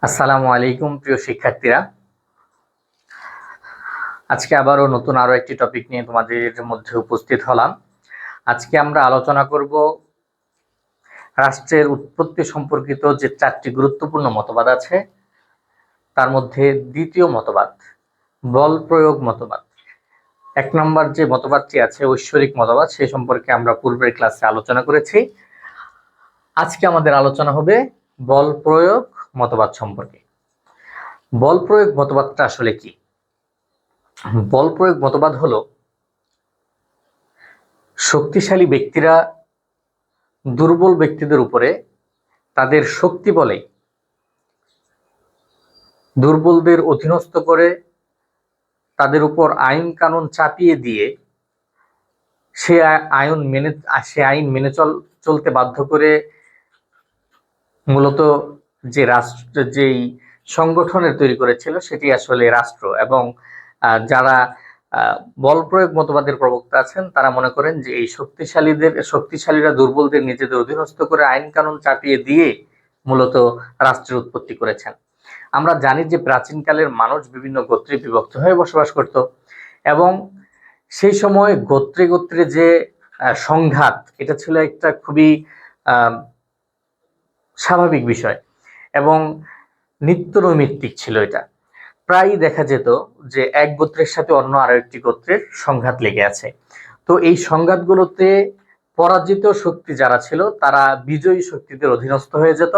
আসসালামু আলাইকুম প্রিয় শিক্ষার্থীরা। আজকে আবারও নতুন আরো একটি টপিক নিয়ে তোমাদের মধ্যে উপস্থিত হলাম। আজকে আমরা আলোচনা করব রাষ্ট্রের উৎপত্তি সম্পর্কিত যে চারটি গুরুত্বপূর্ণ মতবাদ আছে তার মধ্যে দ্বিতীয় মতবাদ বল প্রয়োগ মতবাদ। এক নম্বর যে মতবাদটি আছে ঐশ্বরিক মতবাদ, সে সম্পর্কে আমরা পূর্বের ক্লাসে আলোচনা করেছি। আজকে আমাদের আলোচনা হবে বল প্রয়োগ মতবাদ সম্পর্কে। বল প্রয়োগ মতবাদটা আসলে কি? বল প্রয়োগ মতবাদ হলো শক্তিশালী ব্যক্তিরা দুর্বল ব্যক্তিদের উপরে তাদের শক্তি বলে দুর্বলদের অধীনস্থ করে তাদের উপর আইন কানুন চাপিয়ে দিয়ে সে আইন মেনে চলতে বাধ্য করে মূলত যে রাষ্ট্র যেই সংগঠনের তৈরি করেছিল সেটি আসলে রাষ্ট্র। এবং যারা বল প্রয়োগ মতবাদের প্রবক্তা আছেন তারা মনে করেন যে এই শক্তিশালীরা দুর্বলদের নিজেদের অধীনস্থ করে আইন কানুন চাপিয়ে দিয়ে মূলত রাষ্ট্রের উৎপত্তি করেছেন। আমরা জানি যে প্রাচীনকালের মানুষ বিভিন্ন গোত্রে বিভক্ত হয়ে বসবাস করত এবং সেই সময় গোত্রে গোত্রে যে সংঘাত, এটা ছিল একটা খুবই স্বাভাবিক বিষয় এবং নিত্য নৈমিত্তিক ছিল। এটা প্রায়ই দেখা যেত যে এক গোত্রের সাথে অন্য আরো একটি গোত্রের সংঘাত লেগে আছে। তো এই সংঘাতগুলোতে পরাজিত শক্তি যারা ছিল তারা বিজয়ী শক্তিদের অধীনস্থ হয়ে যেত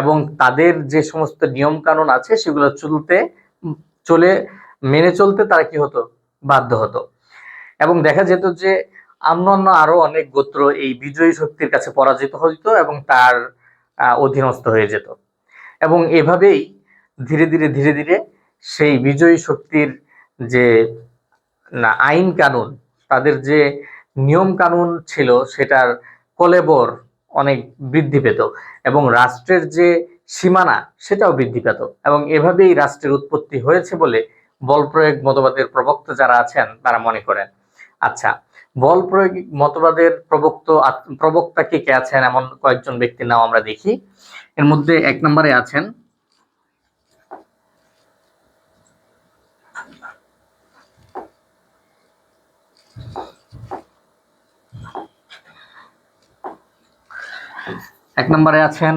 এবং তাদের যে সমস্ত নিয়ম কানুন আছে সেগুলো মেনে চলতে তারা কি হতো, বাধ্য হতো। এবং দেখা যেত যে অন্যান্য আরো অনেক গোত্র এই বিজয়ী শক্তির কাছে পরাজিত হইতো এবং তার অধীনস্থ হয়ে যেত। এবং এভাবেই ধীরে ধীরে ধীরে ধীরে সেই বিজয়ী শক্তির যে আইন কানুন, তাদের যে নিয়ম কানুন ছিল সেটার কলেবর অনেক বৃদ্ধি পেত এবং রাষ্ট্রের যে সীমানা সেটাও বৃদ্ধি পেত। এবং এভাবেই রাষ্ট্রের উৎপত্তি হয়েছে বলে বল প্রয়োগ মতবাদের প্রবক্তা যারা আছেন তারা মনে করেন। আচ্ছা, বল প্রয়োগ মতবাদের প্রবক্তা কে আছেন এমন কয়েকজন ব্যক্তির নাম আমরা দেখি। এর মধ্যে এক নম্বরে আছেন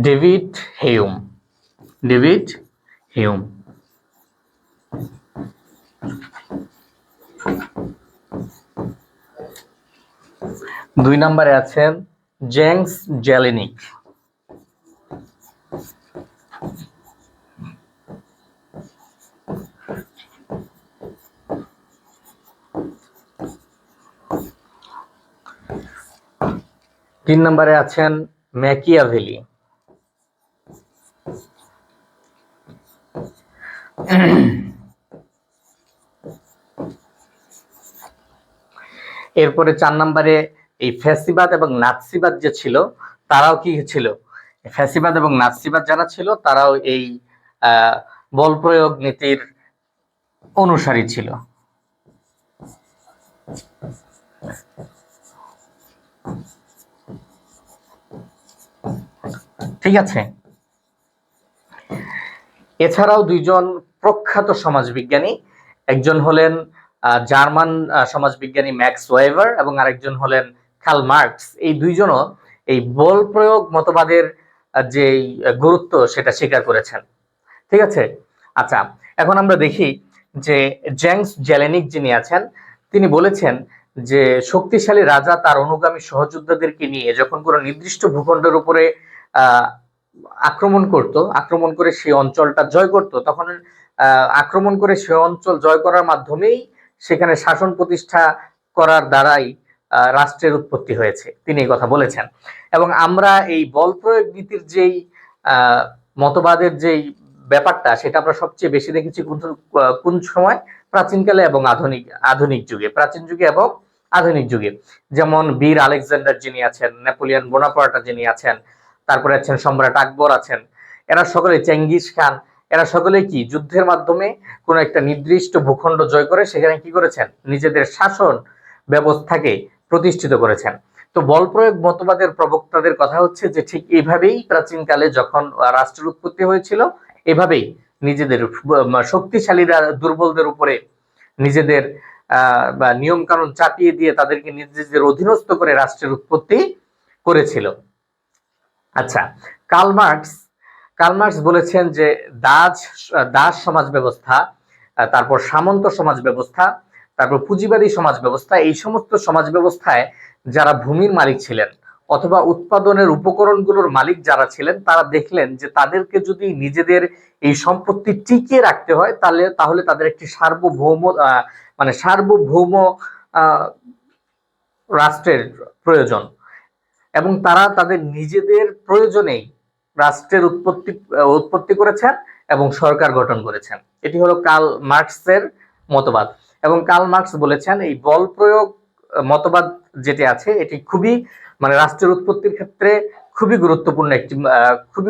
ডেভিড হিউম। দুই নম্বরে আছেন জেমস জেলেনিক। তিন নম্বরে আছেন ম্যাকিয়াভেলি। এরপরে চার নম্বরে এই ফ্যাসিবাদ এবং নাৎসিবাদ যে ছিল তারাও কি ছিল, ফ্যাসিবাদ এবং নাৎসিবাদ যারা ছিল তারাও এই বল প্রয়োগ নীতির অনুসারী ছিল। ঠিক আছে। এছাড়াও দুইজন প্রখ্যাত সমাজবিজ্ঞানী, একজন হলেন জার্মান সমাজবিজ্ঞানী ম্যাক্স ওয়েবার এবং আরেকজন হলেন কার্ল মার্কস। এই দুইজনও এই বল প্রয়োগ মতবাদের যে গুরুত্ব সেটা স্বীকার করেছেন। ঠিক আছে। আচ্ছা, এখন আমরা দেখি যে জেমস জেলেনিক যিনি আছেন তিনি বলেছেন যে শক্তিশালী রাজা তার অনুগামী সহযোদ্ধাদেরকে নিয়ে যখন কোনো নির্দিষ্ট ভূখণ্ডের উপরে আক্রমণ করে সেই অঞ্চলটা জয় করত, তখন আক্রমণ করে সেই অঞ্চল জয় করার মাধ্যমেই সেখানে শাসন প্রতিষ্ঠা করার দ্বারাই রাষ্ট্রের উৎপত্তি হয়েছে, তিনি এই কথা বলেছেন। এবং আমরা এই বল প্রয়োগ নীতির যেই মতবাদের যেই ব্যাপারটা সেটা আমরা সবচেয়ে বেশি দেখেছি কোন সময়, প্রাচীনকালে এবং আধুনিক যুগে, প্রাচীন যুগে এবং আধুনিক যুগে। যেমন বীর আলেকজান্ডার যিনি আছেন, নেপোলিয়ন বোনাপার্ট যিনি আছেন, তারপরে আছেন সম্রাট আকবর আছেন, এরা সকলে, চেঙ্গিস খান, এরা সকলে কি যুদ্ধের মাধ্যমে কোন একটা নির্দিষ্ট ভূখণ্ড জয় করে সেখানে কি করেছেন, নিজেদের শাসন ব্যবস্থাকে প্রতিষ্ঠিত করেছেন। তো বল প্রয়োগ মতবাদের প্রবক্তাদের কথা হচ্ছে যে ঠিক এইভাবেই প্রাচীনকালে যখন রাষ্ট্রের উৎপত্তি হয়েছিল, এভাবেই নিজেদের শক্তিশালীরা দুর্বলদের উপরে নিজেদের বা নিয়ম কানুন চাপিয়ে দিয়ে তাদেরকে নিজেদের অধীনস্থ করে রাষ্ট্রের উৎপত্তি করেছিল। আচ্ছা, কার্ল মার্কস বলেছেন যে দাস সমাজ ব্যবস্থা, তারপর সামন্ত সমাজ ব্যবস্থা, তারপর পুঁজিবাদী সমাজ ব্যবস্থা, এই সমস্ত সমাজ ব্যবস্থায় যারা ভূমির মালিক ছিলেন অথবা উৎপাদনের উপকরণগুলোর মালিক যারা ছিলেন, তারা দেখলেন যে তাদেরকে যদি নিজেদের এই সম্পত্তি টিকিয়ে রাখতে হয় তাহলে তাদের একটি সার্বভৌম রাষ্ট্রের প্রয়োজন, এবং তারা তাদের নিজেদের প্রয়োজনেই রাষ্ট্রের উৎপত্তি করেছেন এবং সরকার গঠন করেছেন। এটি হলো কার্ল মার্কসের মতবাদ। এবং কার্ল মার্কস বলেছেন এই বল প্রয়োগ মতবাদ যেটি আছে এটি খুবই রাষ্ট্রের উৎপত্তির ক্ষেত্রে খুবই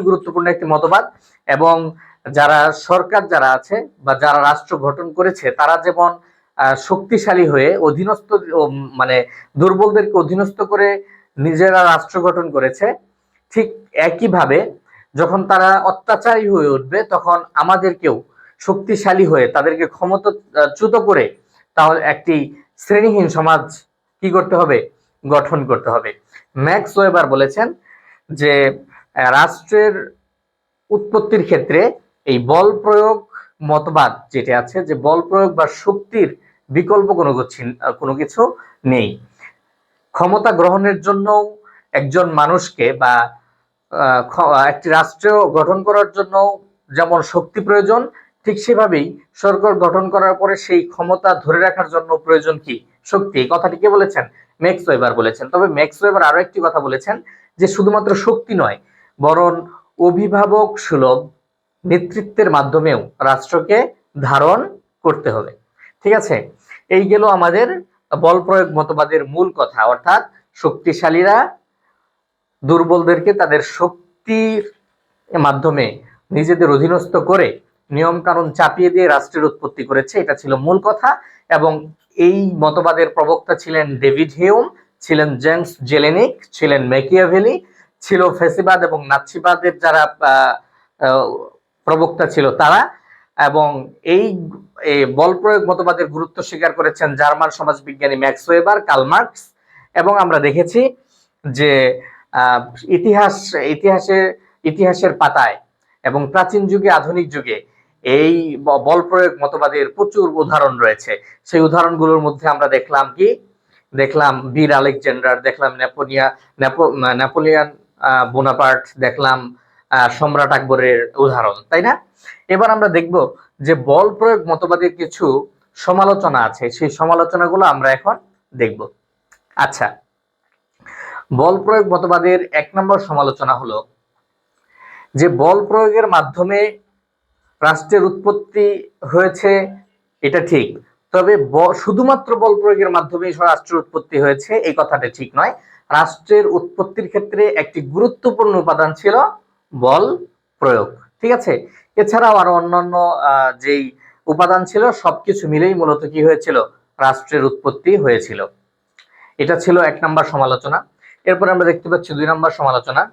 গুরুত্বপূর্ণ একটি মতবাদ। এবং সরকার যারা আছে বা যারা রাষ্ট্র গঠন করেছে তারা যেমন শক্তিশালী হয়ে অধীনস্থ দুর্বলদেরকে অধীনস্থ করে নিজেরা রাষ্ট্র গঠন করেছে, ঠিক একইভাবে যখন তারা অত্যাচারী হয়ে উঠবে তখন আমাদেরকেও শক্তিশালী হয়ে তাদেরকে ক্ষমতাচ্যুত করে তাহলে একটি শ্রেণীহীন সমাজ কি করতে হবে, গঠন করতে হবে। ম্যাক্স ওয়েবার বলেছেন যে রাষ্ট্রের উৎপত্তির ক্ষেত্রে এই বল প্রয়োগ মতবাদ যেটা আছে, যে বল প্রয়োগ বা শক্তির বিকল্প কোনো কিছু নেই। ক্ষমতা গ্রহণের জন্য একজন মানুষকে বা একটি রাষ্ট্র গঠন করার জন্য যেমন শক্তি প্রয়োজন, ঠিক সেভাবেই সরকার গঠন করার পরে সেই ক্ষমতা ধরে রাখার জন্য প্রয়োজন কি, শক্তি। এই কথাটি কে বলেছেন? ম্যাক্স ওয়েবার বলেছেন। তবে ম্যাক্স ওয়েবার আরো একটি কথা বলেছেন যে শুধুমাত্র শক্তি নয়, বরং অভিভাবক সুলভ নেতৃত্বের মাধ্যমেও রাষ্ট্রকে ধারণ করতে হবে। ঠিক আছে, এই গেল আমাদের বল প্রয়োগ মতবাদের মূল কথা, অর্থাৎ শক্তিশালীরা দুর্বলদেরকে তাদের শক্তির মাধ্যমে নিজেদের অধীনস্থ করে নিয়ম কানুন চাপিয়ে দিয়ে রাষ্ট্রের উৎপত্তি করেছে, এটা ছিল মূল কথা। এবং এই মতবাদের প্রবক্তা ছিলেন ডেভিড হিউম, ছিলেন জেমস জেলেনিক, ছিলেন ম্যাকিয়াভেলি, ছিল ফ্যাসিবাদ এবং নাৎসিবাদের যারা প্রবক্তা ছিল তারা। এবং এই বল প্রয়োগ মতবাদের গুরুত্ব স্বীকার করেছেন জার্মান সমাজবিজ্ঞানী ম্যাক্স ওয়েবার, কার্ল মার্কস। এবং আমরা দেখেছি যে ইতিহাসের পাতায় এবং প্রাচীন যুগে আধুনিক যুগে এই বল প্রয়োগ মতবাদের প্রচুর উদাহরণ রয়েছে। সেই উদাহরণগুলোর মধ্যে আমরা দেখলাম বীর আলেকজান্ডার, দেখলাম নেপোলিয়ান বোনাপার্ট, দেখলাম সম্রাট আকবরের উদাহরণ, তাই না? এবার আমরা দেখব যে বল প্রয়োগ মতবাদের কিছু সমালোচনা আছে, সেই সমালোচনাগুলো আমরা এখন দেখব। আচ্ছা, বল প্রয়োগ মতবাদের 1 নম্বর সমালোচনা হলো যে বল প্রয়োগের মাধ্যমে রাষ্ট্রের উৎপত্তি হয়েছে, এটা ঠিক, তবে শুধুমাত্র বল প্রয়োগের মাধ্যমে রাষ্ট্রের উৎপত্তি হয়েছে এই কথাটা ঠিক নয়। রাষ্ট্রের উৎপত্তির ক্ষেত্রে একটি গুরুত্বপূর্ণ উপাদান ছিল বল প্রয়োগ, ঠিক আছে? এছাড়াও আরো অন্যান্য যেই উপাদান ছিল সবকিছু মিলেই মূলত কি হয়েছিল, রাষ্ট্রের উৎপত্তি হয়েছিল। এটা ছিল 1 নম্বর সমালোচনা। এরপর আমরা দেখতে পাচ্ছি 2 নম্বর সমালোচনা।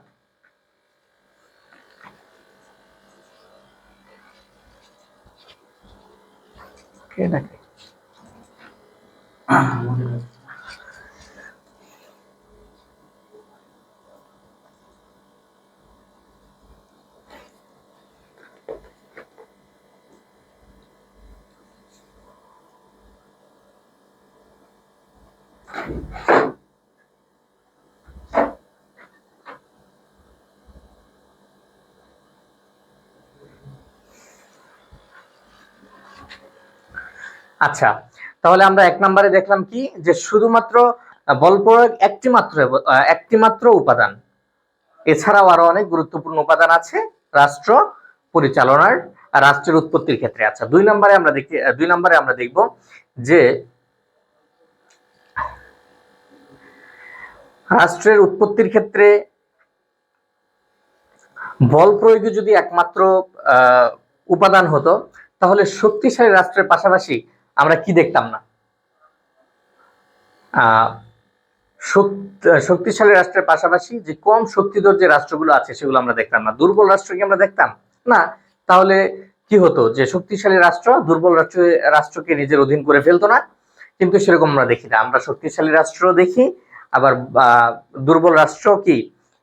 আচ্ছা, তাহলে আমরা 1 নম্বরে দেখলাম কি, যে শুধুমাত্র বল প্রয়োগ একটি মাত্র উপাদান, এছাড়াও আরো অনেক গুরুত্বপূর্ণ উপাদান আছে রাষ্ট্র পরিচালনার, রাষ্ট্রের উৎপত্তির ক্ষেত্রে। আচ্ছা, 2 নম্বরে আমরা দেখব যে রাষ্ট্রের উৎপত্তির ক্ষেত্রে বল প্রয়োগে যদি একমাত্র উপাদান হতো তাহলে শক্তিশালী রাষ্ট্রের পাশাপাশি আমরা কি দেখতাম না, শক্তিশালী রাষ্ট্রের পাশাপাশি যে কম শক্তিধর যে রাষ্ট্রগুলো আছে সেগুলো আমরা দেখতাম না। দুর্বল রাষ্ট্রকে আমরা দেখতাম না। তাহলে কি হতো যে শক্তিশালী রাষ্ট্র দুর্বল রাষ্ট্রকে নিজের অধীন করে ফেলতো না, কিন্তু সেরকম আমরা দেখি না। আমরা শক্তিশালী রাষ্ট্র দেখি, আবার দুর্বল রাষ্ট্র কি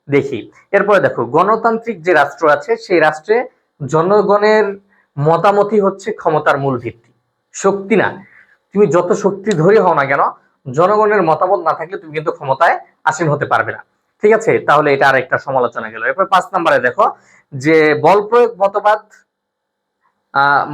দেখি। এরপরে দেখো, গণতান্ত্রিক যে রাষ্ট্র আছে সেই রাষ্ট্রে জনগণের মতামতই হচ্ছে ক্ষমতার মূল ভিত্তি, শক্তি না। তুমি যত শক্তিধরই হও না কেন, জনগণের মতামত না থাকলে তুমি কিন্তু ক্ষমতায় আসীন হতে পারবে না। ঠিক আছে, তাহলে এটা আর একটা সমালোচনা গেল। এরপর 5 নম্বরে দেখো যে বল প্রয়োগ মতবাদ।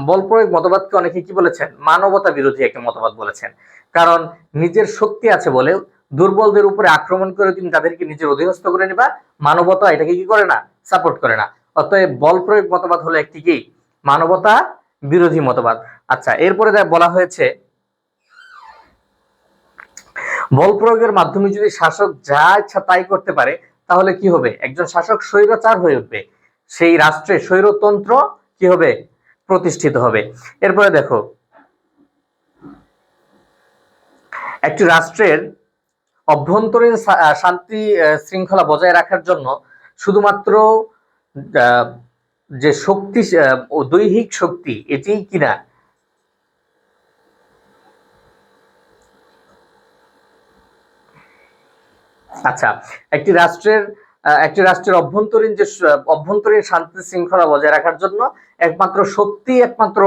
বল প্রয়োগ মতবাদকে অনেকে কি বলেছেন, মানবতা বিরোধী একটা মতবাদ বলেছেন। কারণ নিজের শক্তি আছে বলে দুর্বলদের উপরে আক্রমণ করে তুমি তাদেরকে নিজের অধীনস্থ করে নিবা, মানবতা এটাকে কি করে না, সাপোর্ট করে না। অতএব বল প্রয়োগ মতবাদ হলো একটি কি, মানবতা বিরোধী মতবাদ। আচ্ছা, এরপরে বলা হয়েছে বল প্রয়োগের মাধ্যমে যদি শাসক যা ইচ্ছা তাই করতে পারে, তাহলে কি হবে, একজন শাসক স্বৈরাচার হয়ে উঠবে, সেই রাষ্ট্রে স্বৈরতন্ত্র কি হবে, প্রতিষ্ঠিত হবে। এরপরে দেখো, একটি রাষ্ট্রের অভ্যন্তরীণ শান্তি শৃঙ্খলা বজায় রাখার জন্য শুধুমাত্র যে শক্তি, দৈহিক শক্তি, এটি কিনা, আচ্ছা, একটি রাষ্ট্রের অভ্যন্তরীণ শান্তি শৃঙ্খলা বজায় রাখার জন্য একমাত্র শক্তি একমাত্র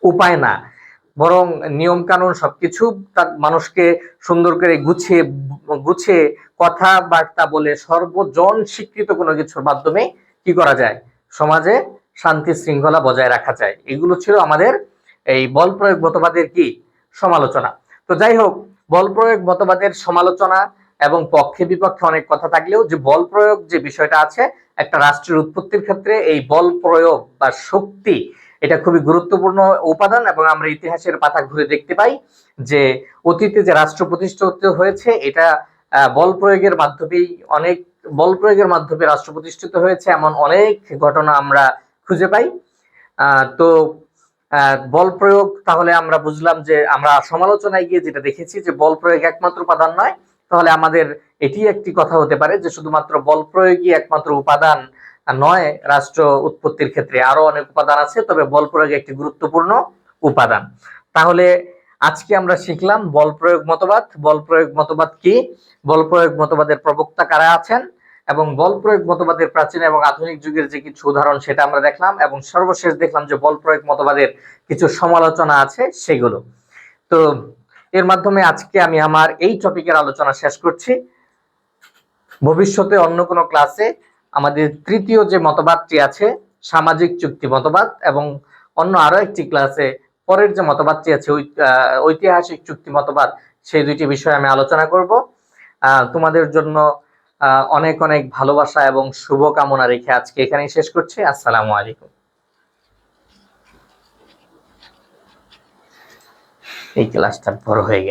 উপায় না, বরং নিয়ম কানুন সবকিছু তার মানুষকে সুন্দর করে গুছিয়ে কথাবার্তা বলে সর্বজন স্বীকৃত কোনো কিছুর মাধ্যমে কি করা যায়, সমাজে শান্তি শৃঙ্খলা বজায় রাখা যায়। এগুলো ছিল আমাদের এই বল প্রয়োগ মতবাদের কি সমালোচনা। তো যাই হোক, বল প্রয়োগ মতবাদের সমালোচনা এবং পক্ষে বিপক্ষে অনেক কথা থাকলেও যে বল প্রয়োগ যে বিষয়টা আছে, একটা রাষ্ট্রের উৎপত্তির ক্ষেত্রে এই বল প্রয়োগ বা শক্তি এটা খুবই গুরুত্বপূর্ণ উপাদান। এবং আমরা ইতিহাসের পাতা ঘুরে দেখতে পাই যে অতীতে যে রাষ্ট্র প্রতিষ্ঠিত হয়েছে এটা বল প্রয়োগের মাধ্যমে রাষ্ট্র প্রতিষ্ঠিত হয়েছে, এমন অনেক ঘটনা আমরা খুঁজে পাই। তো বল প্রয়োগ, তাহলে আমরা বুঝলাম যে আমরা সমালোচনায় গিয়ে যেটা দেখেছি যে বল প্রয়োগ একমাত্র উপাদান নয়। তাহলে আমাদের এটি একটি কথা হতে পারে যে শুধুমাত্র বল প্রয়োগই একমাত্র উপাদান নয়, রাষ্ট্র উৎপত্তির ক্ষেত্রে আরো অনেক উপাদান আছে, তবে বল প্রয়োগ একটি গুরুত্বপূর্ণ উপাদান। তাহলে আজকে আমরা শিখলাম বল প্রয়োগ মতবাদ। বল প্রয়োগ মতবাদ কি, বল প্রয়োগ মতবাদের প্রবক্তা কারা আছেন, এবং বল প্রয়োগ মতবাদের প্রাচীন এবং আধুনিক যুগের যে কিছু উদাহরণ সেটা আমরা দেখলাম, এবং সর্বশেষ দেখলাম যে বল প্রয়োগ মতবাদের কিছু সমালোচনা আছে সেগুলো। তো এর মাধ্যমে আজকে আমি আমার এই টপিকের আলোচনা শেষ করছি। ভবিষ্যতে অন্য কোনো ক্লাসে আমাদের তৃতীয় যে মতবাদটি আছে সামাজিক চুক্তি মতবাদ, এবং অন্য আরো একটি ক্লাসে পরের যে মতবাদটি আছে ঐতিহাসিক চুক্তি মতবাদ, সেই দুইটি বিষয়ে আমি আলোচনা করব। তোমাদের জন্য অনেক অনেক ভালোবাসা এবং শুভকামনা রেখে আজকে এখানেই শেষ করছি। আসসালামু আলাইকুম। এই ক্লাসটা বড় হয়ে গেল।